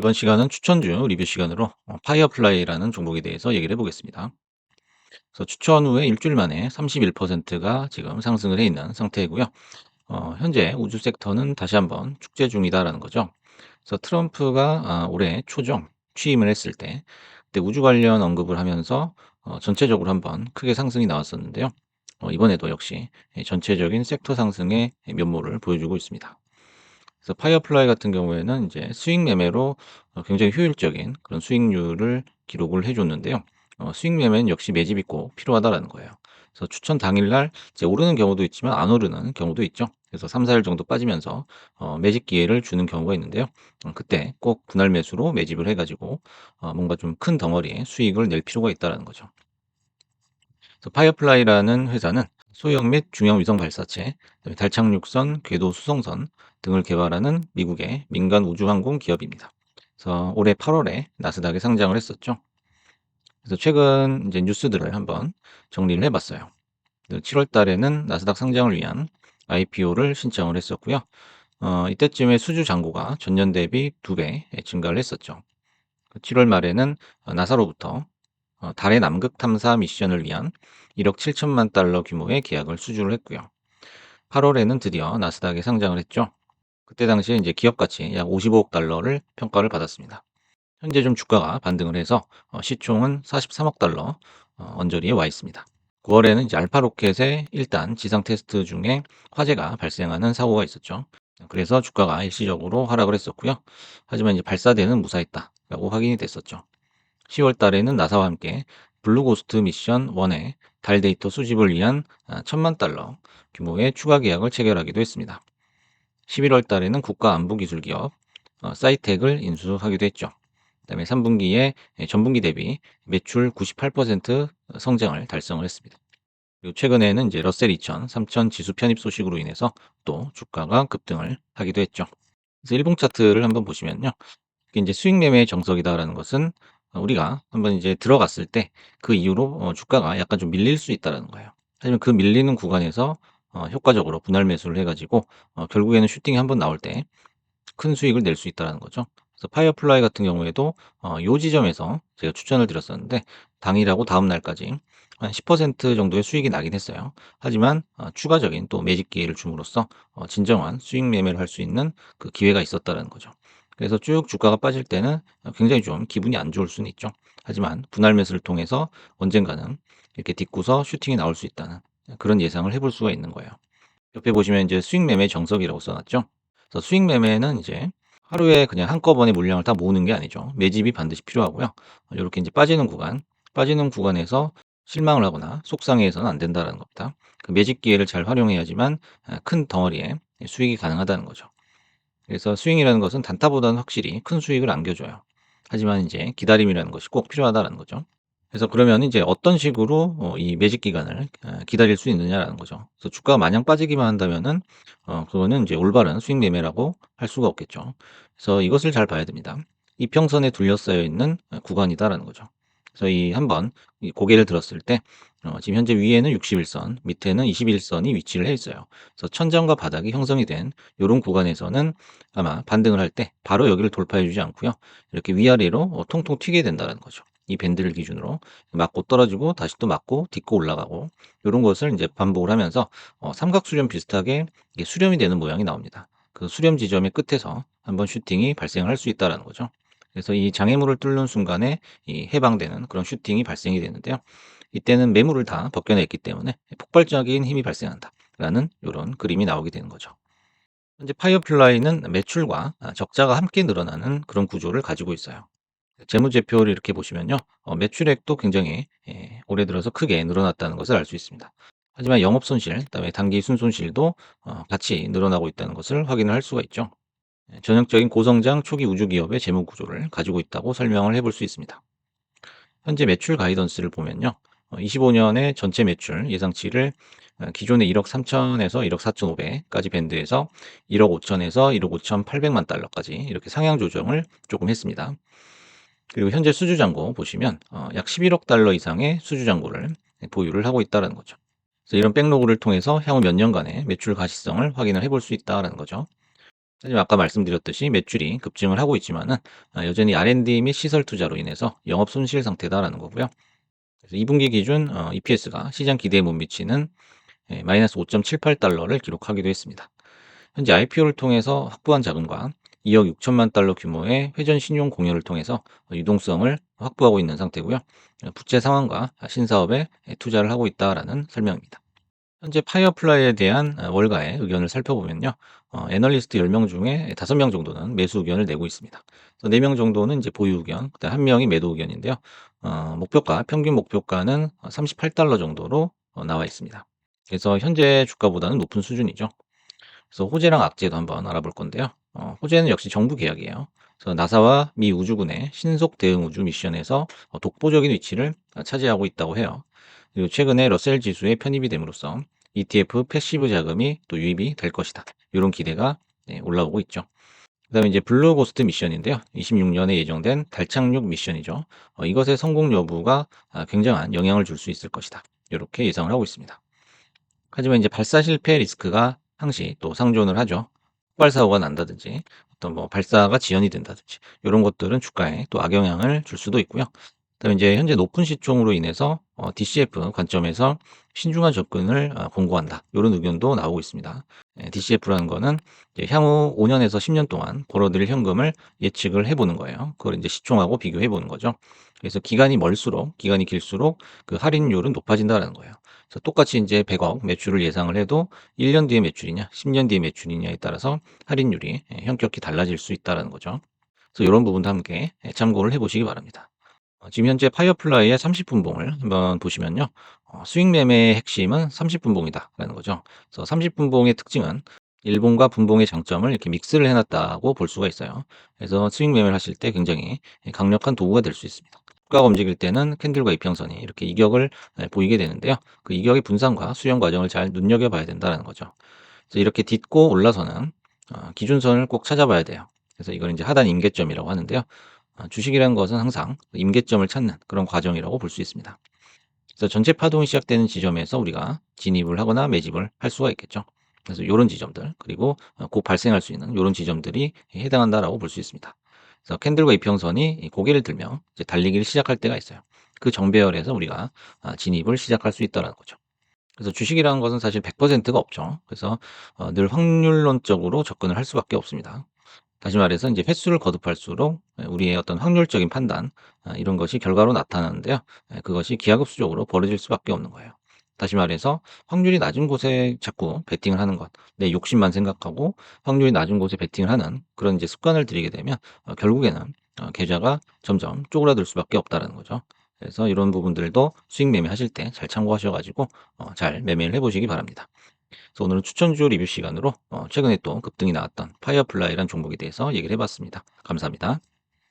이번 시간은 추천주 리뷰 시간으로 파이어플라이라는 종목에 대해서 얘기를 해보겠습니다. 그래서 추천 후에 일주일 만에 31%가 지금 상승을 해 있는 상태이고요. 현재 우주 섹터는 다시 한번 축제 중이다라는 거죠. 그래서 트럼프가 올해 초정 취임을 했을 때 그때 우주 관련 언급을 하면서 전체적으로 한번 크게 상승이 나왔었는데요. 이번에도 역시 전체적인 섹터 상승의 면모를 보여주고 있습니다. 그래서 파이어플라이 같은 경우에는 이제 수익 매매로 굉장히 효율적인 그런 수익률을 기록을 해 줬는데요. 수익 매매는 역시 매집이 꼭 필요하다라는 거예요. 그래서 추천 당일날 이제 오르는 경우도 있지만 안 오르는 경우도 있죠. 그래서 3-4일 정도 빠지면서 매집 기회를 주는 경우가 있는데요. 그때 꼭 분할 매수로 매집을 해 가지고 뭔가 좀 큰 덩어리의 수익을 낼 필요가 있다라는 거죠. 그래서 파이어플라이라는 회사는 소형 및 중형 위성 발사체, 그다음에 달 착륙선, 궤도 수송선 등을 개발하는 미국의 민간 우주항공 기업입니다. 그래서 올해 8월에 나스닥에 상장을 했었죠. 그래서 최근 이제 뉴스들을 한번 정리를 해봤어요. 7월 달에는 나스닥 상장을 위한 IPO를 신청을 했었고요. 이때쯤에 수주 잔고가 전년 대비 2배 증가를 했었죠. 7월 말에는 나사로부터 달의 남극 탐사 미션을 위한 1억 7천만 달러 규모의 계약을 수주를 했고요. 8월에는 드디어 나스닥에 상장을 했죠. 그때 당시에 이제 기업 가치 약 55억 달러를 평가를 받았습니다. 현재 좀 주가가 반등을 해서 시총은 43억 달러 언저리에 와 있습니다. 9월에는 이제 알파 로켓의 1단 지상 테스트 중에 화재가 발생하는 사고가 있었죠. 그래서 주가가 일시적으로 하락을 했었고요. 하지만 이제 발사대는 무사했다라고 확인이 됐었죠. 10월 달에는 나사와 함께 블루고스트 미션 1의 달 데이터 수집을 위한 1천만 달러 규모의 추가 계약을 체결하기도 했습니다. 11월 달에는 국가안보기술기업 사이텍을 인수하기도 했죠. 그다음에 3분기에 전분기 대비 매출 98% 성장을 달성을 했습니다. 그리고 최근에는 이제 러셀 2000, 3000 지수 편입 소식으로 인해서 또 주가가 급등을 하기도 했죠. 그래서 일봉 차트를 한번 보시면요. 이게 인제 수익 매매의 정석이다라는 것은 우리가 한번 이제 들어갔을 때 그 이후로 주가가 약간 좀 밀릴 수 있다라는 거예요. 하지만 그 밀리는 구간에서 효과적으로 분할 매수를 해 가지고 결국에는 슈팅이 한번 나올 때 큰 수익을 낼 수 있다라는 거죠. 그래서 파이어플라이 같은 경우에도 요 지점에서 제가 추천을 드렸었는데 당일하고 다음 날까지 한 10% 정도의 수익이 나긴 했어요. 하지만 추가적인 또 매집 기회를 줌으로써 진정한 수익 매매를 할 수 있는 그 기회가 있었다라는 거죠. 그래서 쭉 주가가 빠질 때는 굉장히 좀 기분이 안 좋을 수는 있죠. 하지만 분할 매수를 통해서 언젠가는 이렇게 딛고서 슈팅이 나올 수 있다는 그런 예상을 해볼 수가 있는 거예요. 옆에 보시면 이제 수익 매매 정석이라고 써 놨죠. 그래서 수익 매매는 이제 하루에 그냥 한꺼번에 물량을 다 모으는 게 아니죠. 매집이 반드시 필요하고요. 요렇게 인제 빠지는 구간에서 실망을 하거나 속상해해서는 안 된다라는 겁니다. 그 매집 기회를 잘 활용해야지만 큰 덩어리의 수익이 가능하다는 거죠. 그래서 스윙이라는 것은 단타보다는 확실히 큰 수익을 안겨줘요. 하지만 인제 기다림이라는 것이 꼭 필요하다라는 거죠. 그래서 그러면 이제 어떤 식으로 이 매직 기간을 기다릴 수 있느냐라는 거죠. 그래서 주가가 마냥 빠지기만 한다면은 그거는 이제 올바른 수익 매매라고 할 수가 없겠죠. 그래서 이것을 잘 봐야 됩니다. 이평선에 둘러싸여 있는 구간이다라는 거죠. 그래서 이 한번 이 고개를 들었을 때 지금 현재 위에는 61선, 밑에는 21선이 위치를 해 있어요. 그래서 천장과 바닥이 형성이 된 요런 구간에서는 아마 반등을 할 때 바로 여기를 돌파해 주지 않고요. 이렇게 위아래로 통통 튀게 된다는 거죠. 이 밴드를 기준으로 맞고 떨어지고 다시 또 맞고 딛고 올라가고 요런 것을 인제 반복을 하면서 삼각 수렴 비슷하게 이게 수렴이 되는 모양이 나옵니다. 그 수렴 지점의 끝에서 한번 슈팅이 발생을 할 수 있다라는 거죠. 그래서 이 장애물을 뚫는 순간에 이 해방되는 그런 슈팅이 발생이 되는데요. 이때는 매물을 다 벗겨냈기 때문에 '폭발적인 힘이 발생한다.'라는 요런 그림이 나오게 되는 거죠. 현재 파이어플라이는 매출과 적자가 함께 늘어나는 그런 구조를 가지고 있어요. 재무제표를 이렇게 보시면요. 매출액도 굉장히 올해 들어서 크게 늘어났다는 것을 알 수 있습니다. 하지만 영업손실, 그다음에 단기 순손실도 같이 늘어나고 있다는 것을 확인을 할 수가 있죠. 전형적인 고성장 초기 우주 기업의 재무 구조를 가지고 있다고 설명을 해볼 수 있습니다. 현재 매출 가이던스를 보면요. 25년의 전체 매출 예상치를 기존의 1억 3천에서 1억 4,500까지 밴드에서 1억 5천에서 1억 5,800만 달러까지 이렇게 상향 조정을 조금 했습니다. 그리고 현재 수주 잔고 보시면 약 11억 달러 이상의 수주 잔고를 보유를 하고 있다라는 거죠. 그래서 이런 백로그를 통해서 향후 몇 년간의 매출 가시성을 확인을 해볼 수 있다라는 거죠. 사실 아까 말씀드렸듯이 매출이 급증을 하고 있지만은 여전히 R&D 및 시설 투자로 인해서 영업 손실 상태다라는 거고요. 그래서 2 분기 기준 EPS가 시장 기대에 못 미치는 마이너스 $5.78를 기록하기도 했습니다. 현재 IPO를 통해서 확보한 자금과 2억 6천만 달러 규모의 회전 신용 공여를 통해서 유동성을 확보하고 있는 상태고요. 부채 상황과 신사업에 투자를 하고 있다라는 설명입니다. 현재 파이어플라이에 대한 월가의 의견을 살펴보면요. 애널리스트 10명 중에 5명 정도는 매수 의견을 내고 있습니다. 그래서 4명 정도는 이제 보유 의견, 그다음 1명이 매도 의견인데요. 목표가 평균 목표가는 $38 정도로 나와 있습니다. 그래서 현재 주가보다는 높은 수준이죠. 그래서 호재랑 악재도 한번 알아볼 건데요. 호재는 역시 정부 계약이에요. 그래서 나사와 미 우주군의 신속 대응 우주 미션에서 독보적인 위치를 차지하고 있다고 해요. 그리고 최근에 러셀 지수에 편입이 됨으로써 ETF 패시브 자금이 또 유입이 될 것이다. 이런 기대가 올라오고 있죠. 그다음에 이제 블루 고스트 미션인데요. 26년에 예정된 달 착륙 미션이죠. 이것의 성공 여부가 굉장한 영향을 줄 수 있을 것이다. 이렇게 예상을 하고 있습니다. 하지만 이제 발사 실패 리스크가 항시 또 상존을 하죠. 폭발 사고가 난다든지 어떤 뭐 발사가 지연이 된다든지 이런 것들은 주가에 또 악영향을 줄 수도 있고요. 그다음에 이제 현재 높은 시총으로 인해서 DCF 관점에서 신중한 접근을 권고한다. 이런 의견도 나오고 있습니다. DCF라는 거는 이제 향후 5 년에서 10년 동안 벌어들일 현금을 예측을 해 보는 거예요. 그걸 이제 시총하고 비교해 보는 거죠. 그래서 기간이 멀수록 기간이 길수록 그 할인율은 높아진다라는 거예요. 그래서 똑같이 이제 100억 매출을 예상을 해도 1년 뒤에 매출이냐 10년 뒤에 매출이냐에 따라서 할인율이 현격히 달라질 수 있다라는 거죠. 그래서 요런 부분도 함께 참고를 해 보시기 바랍니다. 지금 현재 파이어플라이의 30 분봉을 한번 보시면요. 수익 매매의 핵심은 30 분봉이다라는 거죠. 그래서 30 분봉의 특징은 일봉과 분봉의 장점을 이렇게 믹스를 해 놨다고 볼 수가 있어요. 그래서 수익 매매를 하실 때 굉장히 강력한 도구가 될 수 있습니다. 주가가 움직일 때는 캔들과 이평선이 이렇게 이격을 보이게 되는데요. 그 이격의 분산과 수렴 과정을 잘 눈여겨 봐야 된다는 거죠. 그래서 이렇게 딛고 올라서는 기준선을 꼭 찾아봐야 돼요. 그래서 이걸 이제 하단 임계점이라고 하는데요. 주식이라는 것은 항상 임계점을 찾는 그런 과정이라고 볼 수 있습니다. 그래서 전체 파동이 시작되는 지점에서 우리가 진입을 하거나 매집을 할 수가 있겠죠. 그래서 이런 지점들 그리고 곧 발생할 수 있는 이런 지점들이 해당한다라고 볼 수 있습니다. 그래서 캔들과 이평선이 이 고개를 들며 이제 달리기를 시작할 때가 있어요. 그 정배열에서 우리가 진입을 시작할 수 있다는 거죠. 그래서 주식이라는 것은 사실 100%가 없죠. 그래서 늘 확률론적으로 접근을 할 수밖에 없습니다. 다시 말해서 이제 횟수를 거듭할수록 우리의 어떤 확률적인 판단 이런 것이 결과로 나타나는데요. 그것이 기하급수적으로 벌어질 수밖에 없는 거예요. 다시 말해서 확률이 낮은 곳에 자꾸 베팅을 하는 것, 내 욕심만 생각하고 확률이 낮은 곳에 베팅을 하는 그런 이제 습관을 들이게 되면 결국에는 계좌가 점점 쪼그라들 수밖에 없다라는 거죠. 그래서 이런 부분들도 수익 매매하실 때 잘 참고하셔 가지고 잘 매매를 해 보시기 바랍니다. 그래서 오늘은 추천주 리뷰 시간으로 최근에 또 급등이 나왔던 파이어플라이라는 종목에 대해서 얘기를 해 봤습니다. 감사합니다.